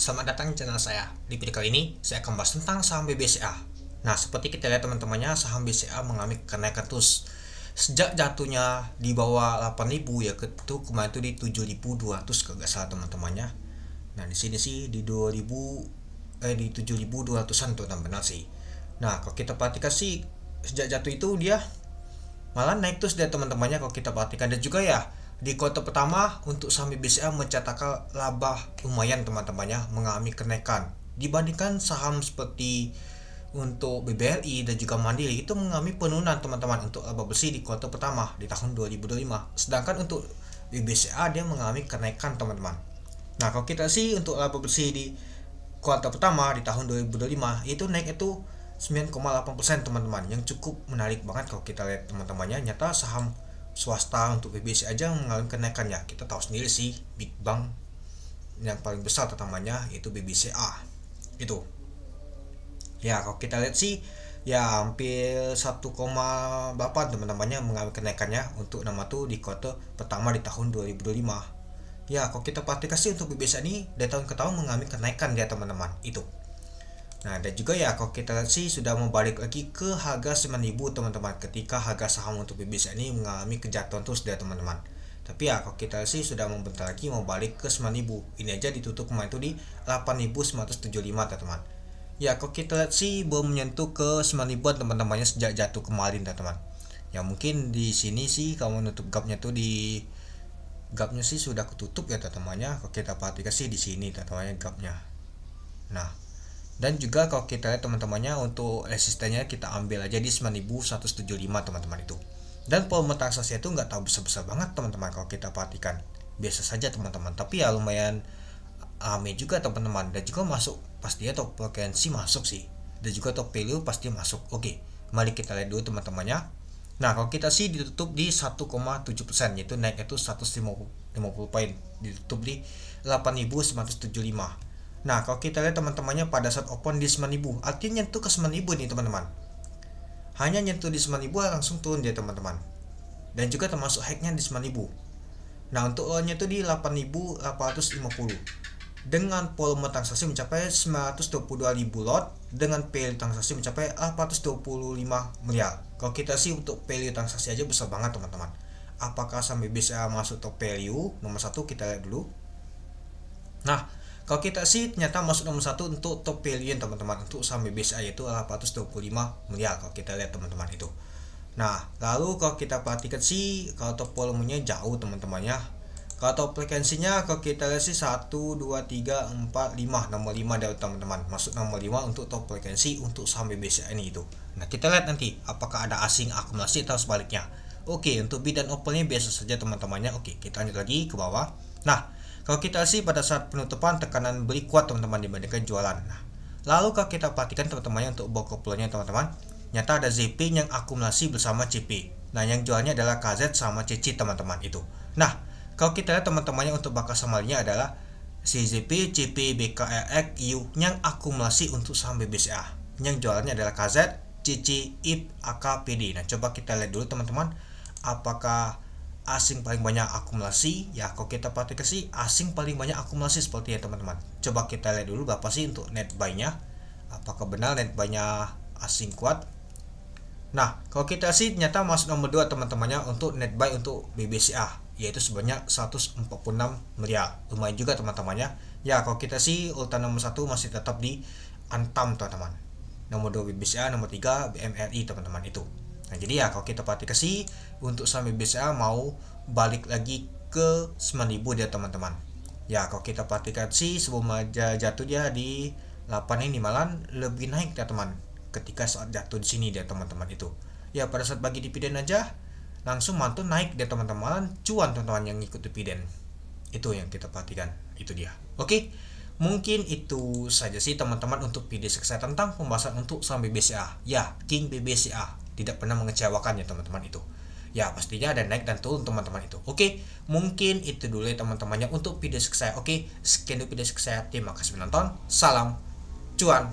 selamat datang di channel saya. Di video kali ini, saya akan bahas tentang saham BBCA. Nah, seperti kita lihat teman-temannya, saham BCA mengalami kenaikan terus. Sejak jatuhnya di bawah 8.000 ya, kemarin itu di 7.200 kalau nggak salah teman-temannya. Nah, di sini sih di 7.200-an tuh benar sih. Nah, kalau kita perhatikan sih, sejak jatuh itu dia malah naik terus dia teman-temannya kalau kita perhatikan. Dan juga ya, di kuartal pertama untuk saham BCA mencatatkan laba lumayan teman-temannya, mengalami kenaikan dibandingkan saham seperti untuk BBRI dan juga Mandiri itu mengalami penurunan teman-teman untuk laba bersih di kuartal pertama di tahun 2025. Sedangkan untuk BBCA dia mengalami kenaikan teman-teman. Nah, kalau kita sih untuk laba bersih di kuartal pertama di tahun 2025 itu naik itu 9,8% teman-teman, yang cukup menarik banget kalau kita lihat teman-temannya. Nyata saham swasta untuk BBC aja mengalami kenaikan ya. Kita tahu sendiri sih Big Bang yang paling besar teman-temannya itu BBCA itu. Ya, kalau kita lihat sih ya hampir 1, berapa teman-temannya mengalami kenaikannya untuk nama tuh di kuartal pertama di tahun 2025. Ya, kalau kita perhatikan sih untuk BBCA ini dari tahun ke tahun mengalami kenaikan dia teman-teman itu. Nah, dan juga ya kalau kita lihat sih sudah membalik lagi ke harga 9.000 teman-teman, ketika harga saham untuk BBCA ini mengalami kejatuhan terus dia teman-teman. Tapi ya kalau kita lihat sih sudah membentar lagi mau balik ke 9.000. Ini aja ditutup kemarin itu di 8.975 teman-teman. Ya kalau kita lihat sih belum menyentuh ke 9.000 teman-temannya sejak jatuh kemarin teman-teman. Ya mungkin di sini sih kalau menutup gapnya tuh di gapnya sih sudah ketutup ya teman-temannya. Kalau kita perhatikan sih di sini teman-temannya gapnya. Nah, dan juga kalau kita lihat teman-temannya untuk resistennya kita ambil aja di 9.175 teman-teman itu. Dan volume transaksi itu nggak tahu besar-besar banget teman-teman kalau kita perhatikan. Biasa saja teman-teman, tapi ya lumayan rame juga teman-teman. Dan juga masuk pasti ya, top frekuensi masuk sih. Dan juga top value pasti masuk. Oke, mari kita lihat dulu teman-temannya. Nah, kalau kita sih ditutup di 1,7%, yaitu naik itu 150 poin, ditutup di 8.975. Nah, kalau kita lihat teman-temannya pada saat open di 9.000, artinya nyentuh ke 9.000 nih teman-teman. Hanya nyentuh di 9.000 langsung turun dia teman-teman. Dan juga termasuk hacknya di 9.000. Nah, untuk nyentuh di 8.850 dengan volume transaksi mencapai 922.000 lot dengan value transaksi mencapai 425 miliar. Kalau kita sih untuk value transaksi aja besar banget teman-teman. Apakah sampai bisa masuk top value nomor 1, kita lihat dulu. Nah, kalau kita sih ternyata masuk nomor 1 untuk top value teman-teman untuk saham BBCA yaitu 425 miliar kalau kita lihat teman-teman itu. Nah, lalu kalau kita perhatikan sih kalau top volumenya jauh teman-temannya. Kalau top frekuensinya kalau kita lihat sih 1, 2, 3, 4, 5, nomor 5 dari teman-teman. Masuk nomor 5 untuk top frekuensi untuk saham BBCA ini itu. Nah, kita lihat nanti apakah ada asing akumulasi atau sebaliknya. Oke, untuk bid dan opennya biasa saja teman-temannya. Oke, kita lanjut lagi ke bawah. Nah, kalau kita sih pada saat penutupan tekanan beli kuat teman-teman dibandingkan jualan. Nah, lalu kalau kita perhatikan teman-teman untuk bokoplonya teman-teman, nyata ada ZP yang akumulasi bersama CP. Nah, yang jualnya adalah KZ sama CC teman-teman itu. Nah, kalau kita lihat teman-temannya untuk bakal samanya adalah CZP, CP, BKRX, IU yang akumulasi untuk saham BBCA. Yang jualannya adalah KZ, CC, IP, AK, PD. Nah, coba kita lihat dulu teman-teman, apakah asing paling banyak akumulasi. Ya kalau kita perhatikan sih asing paling banyak akumulasi seperti ya teman-teman. Coba kita lihat dulu berapa sih untuk net buy nya, apakah benar net buy nya asing kuat. Nah, kalau kita sih ternyata masuk nomor 2 teman-temannya untuk net buy untuk BBCA, yaitu sebanyak 146 miliar. Lumayan juga teman-temannya. Ya kalau kita sih urutan nomor 1 masih tetap di Antam teman-teman, nomor 2 BBCA, nomor 3 BMRI teman-teman itu. Nah, jadi ya kalau kita perhatikan sih untuk saham BCA mau balik lagi ke 9.000 dia teman-teman. Ya kalau kita perhatikan sih sebelum aja jatuh dia di 8 ini malah lebih naik ya teman. Ketika saat jatuh di sini dia teman-teman itu. Ya pada saat bagi dividen aja langsung mantul naik dia teman-teman, cuan teman-teman yang ikut dividen. Itu yang kita perhatikan, itu dia. Oke. Mungkin itu saja sih teman-teman untuk video saya tentang pembahasan untuk saham BBCA. Ya, King BBCA tidak pernah mengecewakan ya teman-teman itu. Ya pastinya ada naik dan turun teman-teman itu. Oke, mungkin itu dulu ya teman-temannya untuk video saya. Oke, sekian dulu video saya. Terima kasih menonton. Salam cuan.